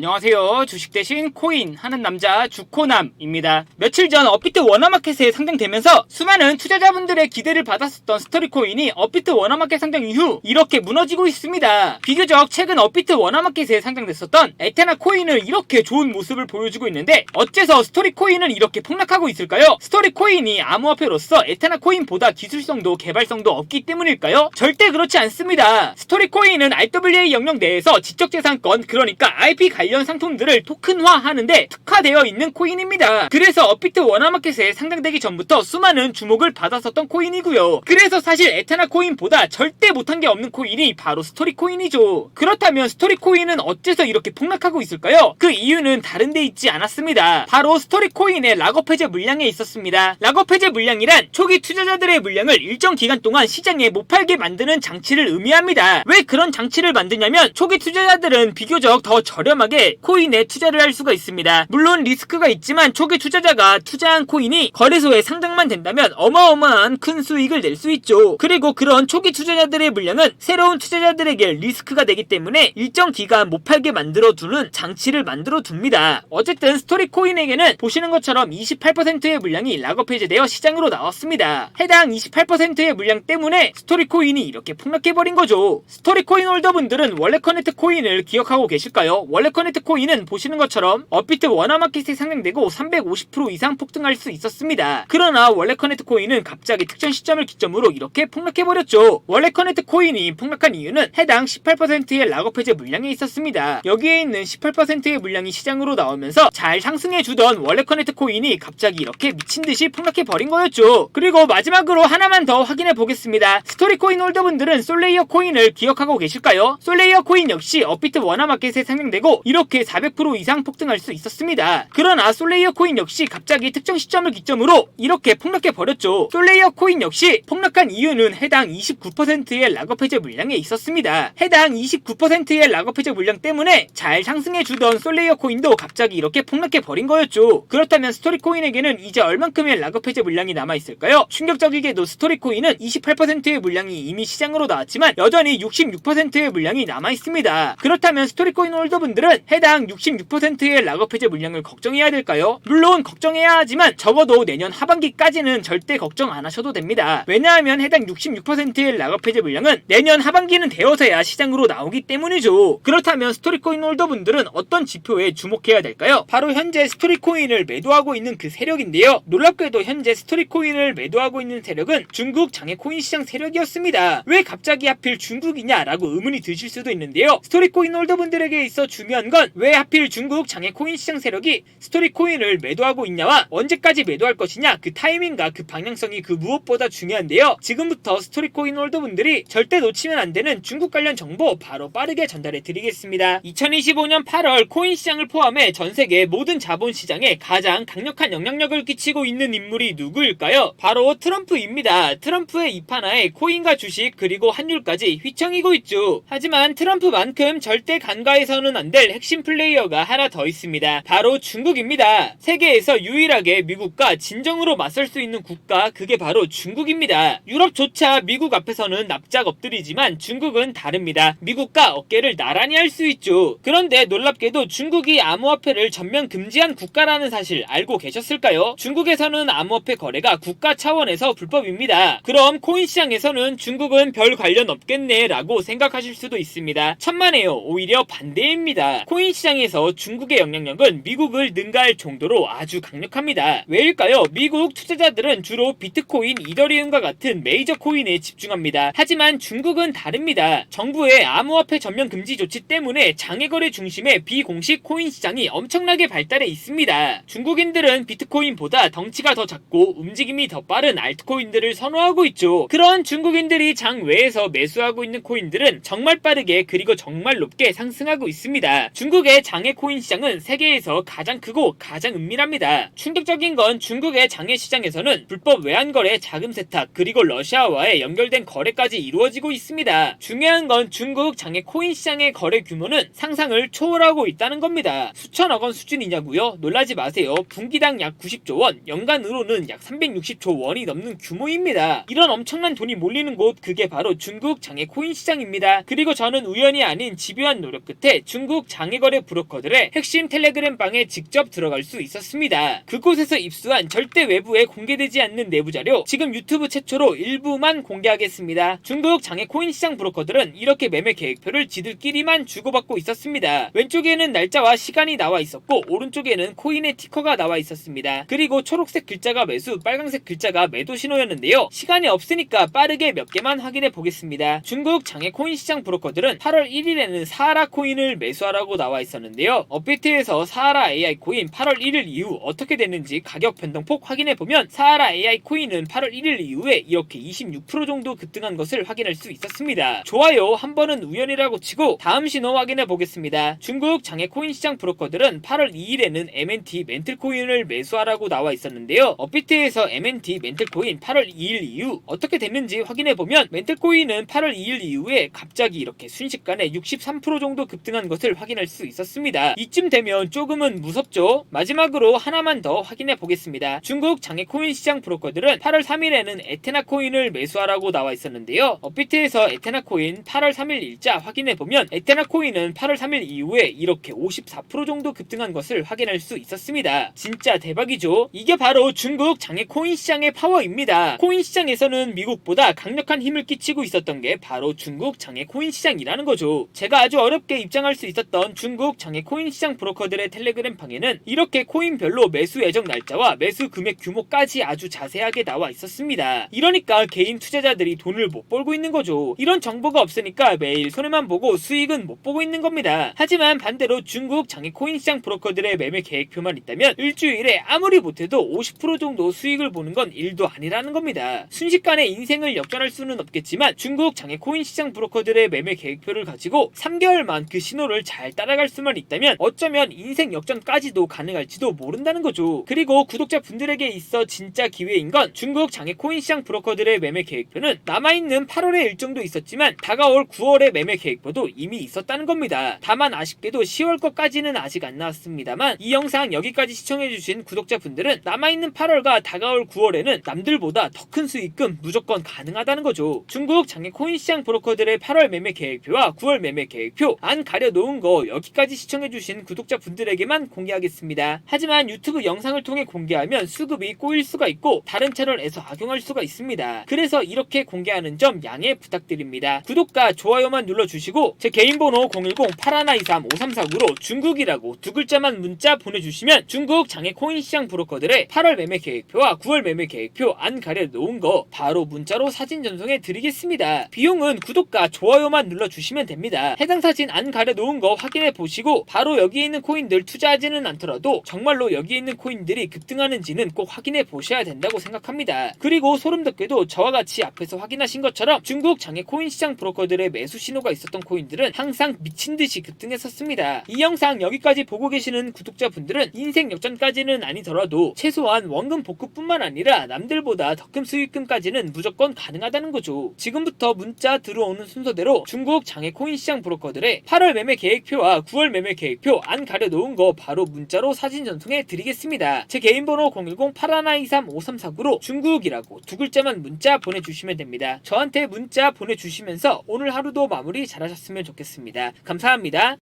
안녕하세요. 주식 대신 코인 하는 남자 주코남입니다. 며칠 전 업비트 워너마켓에 상장되면서 수많은 투자자분들의 기대를 받았었던 스토리코인이 업비트 워너마켓 상장 이후 이렇게 무너지고 있습니다. 비교적 최근 업비트 워너마켓에 상장됐었던 에테나 코인은 이렇게 좋은 모습을 보여주고 있는데 어째서 스토리코인은 이렇게 폭락하고 있을까요? 스토리코인이 암호화폐로서 에테나 코인보다 기술성도 개발성도 없기 때문일까요? 절대 그렇지 않습니다. 스토리코인은 RWA 영역 내에서 지적재산권, 그러니까 IP 관련 상품들을 토큰화하는데 특화되어 있는 코인입니다. 그래서 업비트 워너마켓에 상장되기 전부터 수많은 주목을 받았었던 코인이고요. 그래서 사실 에테나 코인보다 절대 못한 게 없는 코인이 바로 스토리 코인이죠. 그렇다면 스토리 코인은 어째서 이렇게 폭락하고 있을까요? 그 이유는 다른 데 있지 않았습니다. 바로 스토리 코인의 락업 해제 물량에 있었습니다. 락업 해제 물량이란 초기 투자자들의 물량을 일정 기간 동안 시장에 못 팔게 만드는 장치를 의미합니다. 왜 그런 장치를 만드냐면 초기 투자자들은 비교적 더 저렴하게 코인에 투자를 할 수가 있습니다. 물론 리스크가 있지만 초기 투자자가 투자한 코인이 거래소에 상장만 된다면 어마어마한 큰 수익을 낼 수 있죠. 그리고 그런 초기 투자자들의 물량은 새로운 투자자들에게 리스크가 되기 때문에 일정 기간 못 팔게 만들어두는 장치를 만들어둡니다. 어쨌든 스토리 코인에게는 보시는 것처럼 28%의 물량이 락업 해제되어 시장으로 나왔습니다. 해당 28%의 물량 때문에 스토리 코인이 이렇게 폭락해버린 거죠. 스토리 코인 홀더분들은 월렛 커넥트 코인을 기억하고 계실까요? 월렛 커넥트 코인은 보시는 것처럼 업비트 워너마켓에 상장되고 350% 이상 폭등할 수 있었습니다. 그러나 월렛 커넥트 코인은 갑자기 특정 시점을 기점으로 이렇게 폭락해버렸죠. 월렛 커넥트 코인이 폭락한 이유는 해당 18%의 락업 해제 물량에 있었습니다. 여기에 있는 18%의 물량이 시장으로 나오면서 잘 상승해주던 월렛 커넥트 코인이 갑자기 이렇게 미친듯이 폭락해버린 거였죠. 그리고 마지막으로 하나만 더 확인해 보겠습니다. 스토리 코인 홀더분들은 솔레이어 코인을 기억하고 계실까요? 솔레이어 코인 역시 업비트 워너마켓에 상장되고 이렇게 400% 이상 폭등할 수 있었습니다. 그러나 솔레이어 코인 역시 갑자기 특정 시점을 기점으로 이렇게 폭락해버렸죠. 솔레이어 코인 역시 폭락한 이유는 해당 29%의 락업 해제 물량에 있었습니다. 해당 29%의 락업 해제 물량 때문에 잘 상승해주던 솔레이어 코인도 갑자기 이렇게 폭락해버린 거였죠. 그렇다면 스토리 코인에게는 이제 얼만큼의 락업 해제 물량이 남아있을까요? 충격적이게도 스토리 코인은 28%의 물량이 이미 시장으로 나왔지만 여전히 66%의 물량이 남아있습니다. 그렇다면 스토리 코인 홀더분들은 해당 66%의 락업 해제 물량을 걱정해야 될까요? 물론 걱정해야 하지만 적어도 내년 하반기까지는 절대 걱정 안 하셔도 됩니다. 왜냐하면 해당 66%의 락업 해제 물량은 내년 하반기는 되어서야 시장으로 나오기 때문이죠. 그렇다면 스토리코인 홀더분들은 어떤 지표에 주목해야 될까요? 바로 현재 스토리코인을 매도하고 있는 그 세력인데요. 놀랍게도 현재 스토리코인을 매도하고 있는 세력은 중국 장외코인 시장 세력이었습니다. 왜 갑자기 하필 중국이냐라고 의문이 드실 수도 있는데요. 스토리코인 홀더분들에게 있어 중요한 건 왜 하필 중국 장외 코인 시장 세력이 스토리 코인을 매도하고 있냐와 언제까지 매도할 것이냐, 그 타이밍과 그 방향성이 그 무엇보다 중요한데요. 지금부터 스토리 코인 홀더분들이 절대 놓치면 안 되는 중국 관련 정보 바로 빠르게 전달해 드리겠습니다. 2025년 8월 코인 시장을 포함해 전 세계 모든 자본 시장에 가장 강력한 영향력을 끼치고 있는 인물이 누구일까요? 바로 트럼프입니다. 트럼프의 입하나에 코인과 주식 그리고 환율까지 휘청이고 있죠. 하지만 트럼프만큼 절대 간과해서는 안 될 핵심 플레이어가 하나 더 있습니다. 바로 중국입니다. 세계에서 유일하게 미국과 진정으로 맞설 수 있는 국가, 그게 바로 중국입니다. 유럽조차 미국 앞에서는 납작 엎드리지만 중국은 다릅니다. 미국과 어깨를 나란히 할 수 있죠. 그런데 놀랍게도 중국이 암호화폐를 전면 금지한 국가라는 사실 알고 계셨을까요? 중국에서는 암호화폐 거래가 국가 차원에서 불법입니다. 그럼 코인 시장에서는 중국은 별 관련 없겠네 라고 생각하실 수도 있습니다. 천만에요. 오히려 반대입니다. 코인 시장에서 중국의 영향력은 미국을 능가할 정도로 아주 강력합니다. 왜일까요? 미국 투자자들은 주로 비트코인, 이더리움과 같은 메이저 코인에 집중합니다. 하지만 중국은 다릅니다. 정부의 암호화폐 전면 금지 조치 때문에 장외거래 중심의 비공식 코인 시장이 엄청나게 발달해 있습니다. 중국인들은 비트코인보다 덩치가 더 작고 움직임이 더 빠른 알트코인들을 선호하고 있죠. 그런 중국인들이 장외에서 매수하고 있는 코인들은 정말 빠르게 그리고 정말 높게 상승하고 있습니다. 중국의 장외 코인 시장은 세계에서 가장 크고 가장 은밀합니다. 충격적인 건 중국의 장외 시장에서는 불법 외환거래, 자금 세탁, 그리고 러시아와의 연결된 거래까지 이루어지고 있습니다. 중요한 건 중국 장외 코인 시장의 거래 규모는 상상을 초월하고 있다는 겁니다. 수천억 원 수준이냐고요? 놀라지 마세요. 분기당 약 90조 원, 연간으로는 약 360조 원이 넘는 규모입니다. 이런 엄청난 돈이 몰리는 곳, 그게 바로 중국 장외 코인 시장입니다. 그리고 저는 우연이 아닌 집요한 노력 끝에 중국 장외 장외거래 브로커들의 핵심 텔레그램 방에 직접 들어갈 수 있었습니다. 그곳에서 입수한 절대 외부에 공개되지 않는 내부 자료, 지금 유튜브 최초로 일부만 공개하겠습니다. 중국 장외 코인 시장 브로커들은 이렇게 매매 계획표를 지들끼리만 주고받고 있었습니다. 왼쪽에는 날짜와 시간이 나와 있었고 오른쪽에는 코인의 티커가 나와 있었습니다. 그리고 초록색 글자가 매수, 빨간색 글자가 매도 신호였는데요. 시간이 없으니까 빠르게 몇 개만 확인해 보겠습니다. 중국 장외 코인 시장 브로커들은 8월 1일에는 사하라 코인을 매수하라고 나와 있었는데요. 업비트에서 사하라 AI 코인 8월 1일 이후 어떻게 됐는지 가격 변동폭 확인해 보면 사하라 AI 코인은 8월 1일 이후에 이렇게 26% 정도 급등한 것을 확인할 수 있었습니다. 좋아요, 한 번은 우연이라고 치고 다음 신호 확인해 보겠습니다. 중국 장외 코인 시장 브로커들은 8월 2일에는 MNT 멘틀 코인을 매수하라고 나와 있었는데요. 업비트에서 MNT 멘틀 코인 8월 2일 이후 어떻게 됐는지 확인해 보면 멘틀 코인은 8월 2일 이후에 갑자기 이렇게 순식간에 63% 정도 급등한 것을 확인할 수 있었습니다. 이쯤 되면 조금은 무섭죠? 마지막으로 하나만 더 확인해 보겠습니다. 중국 장외 코인 시장 브로커들은 8월 3일에는 에테나 코인을 매수하라고 나와 있었는데요. 업비트에서 에테나 코인 8월 3일 일자 확인해 보면 에테나 코인은 8월 3일 이후에 이렇게 54% 정도 급등한 것을 확인할 수 있었습니다. 진짜 대박이죠? 이게 바로 중국 장외 코인 시장의 파워입니다. 코인 시장에서는 미국보다 강력한 힘을 끼치고 있었던 게 바로 중국 장외 코인 시장이라는 거죠. 제가 아주 어렵게 입장할 수 있었던 중국 장외 코인 시장 브로커들의 텔레그램 방에는 이렇게 코인별로 매수 예정 날짜와 매수 금액 규모까지 아주 자세하게 나와 있었습니다. 이러니까 개인 투자자들이 돈을 못 벌고 있는 거죠. 이런 정보가 없으니까 매일 손해만 보고 수익은 못 보고 있는 겁니다. 하지만 반대로 중국 장외 코인 시장 브로커들의 매매 계획표만 있다면 일주일에 아무리 못해도 50% 정도 수익을 보는 건 일도 아니라는 겁니다. 순식간에 인생을 역전할 수는 없겠지만 중국 장외 코인 시장 브로커들의 매매 계획표를 가지고 3개월만 그 신호를 잘 따라갈 수만 있다면 어쩌면 인생 역전까지도 가능할지도 모른다는 거죠. 그리고 구독자분들에게 있어 진짜 기회인 건 중국 장외 코인 시장 브로커들의 매매 계획표는 남아있는 8월의 일정도 있었지만 다가올 9월의 매매 계획표도 이미 있었다는 겁니다. 다만 아쉽게도 10월 것까지는 아직 안 나왔습니다만 이 영상 여기까지 시청해주신 구독자분들은 남아있는 8월과 다가올 9월에는 남들보다 더 큰 수익금 무조건 가능하다는 거죠. 중국 장외 코인 시장 브로커들의 8월 매매 계획표와 9월 매매 계획표 안 가려놓은 거 여기까지 시청해주신 구독자분들에게만 공개하겠습니다. 하지만 유튜브 영상을 통해 공개하면 수급이 꼬일 수가 있고 다른 채널에서 악용할 수가 있습니다. 그래서 이렇게 공개하는 점 양해 부탁드립니다. 구독과 좋아요만 눌러주시고 제 개인 번호 010-8123-5349로 중국이라고 두 글자만 문자 보내주시면 중국 장외 코인 시장 브로커들의 8월 매매 계획표와 9월 매매 계획표 안 가려놓은 거 바로 문자로 사진 전송해 드리겠습니다. 비용은 구독과 좋아요만 눌러주시면 됩니다. 해당 사진 안 가려놓은 거 확인해 보시고 바로 여기에 있는 코인들 투자하지는 않더라도 정말로 여기에 있는 코인들이 급등하는지는 꼭 확인해 보셔야 된다고 생각합니다. 그리고 소름돋게도 저와 같이 앞에서 확인하신 것처럼 중국 장외 코인 시장 브로커들의 매수 신호가 있었던 코인들은 항상 미친듯이 급등했었습니다. 이 영상 여기까지 보고 계시는 구독자분들은 인생 역전까지는 아니더라도 최소한 원금 복구뿐만 아니라 남들보다 더 큰 수익금까지는 무조건 가능하다는 거죠. 지금부터 문자 들어오는 순서대로 중국 장외 코인 시장 브로커들의 8월 매매 계획표와 9월 매매 계획표 안 가려놓은 거 바로 문자로 사진 전송해 드리겠습니다. 제 개인 번호 010-8123-5349로 중국이라고 두 글자만 문자 보내주시면 됩니다. 저한테 문자 보내주시면서 오늘 하루도 마무리 잘하셨으면 좋겠습니다. 감사합니다.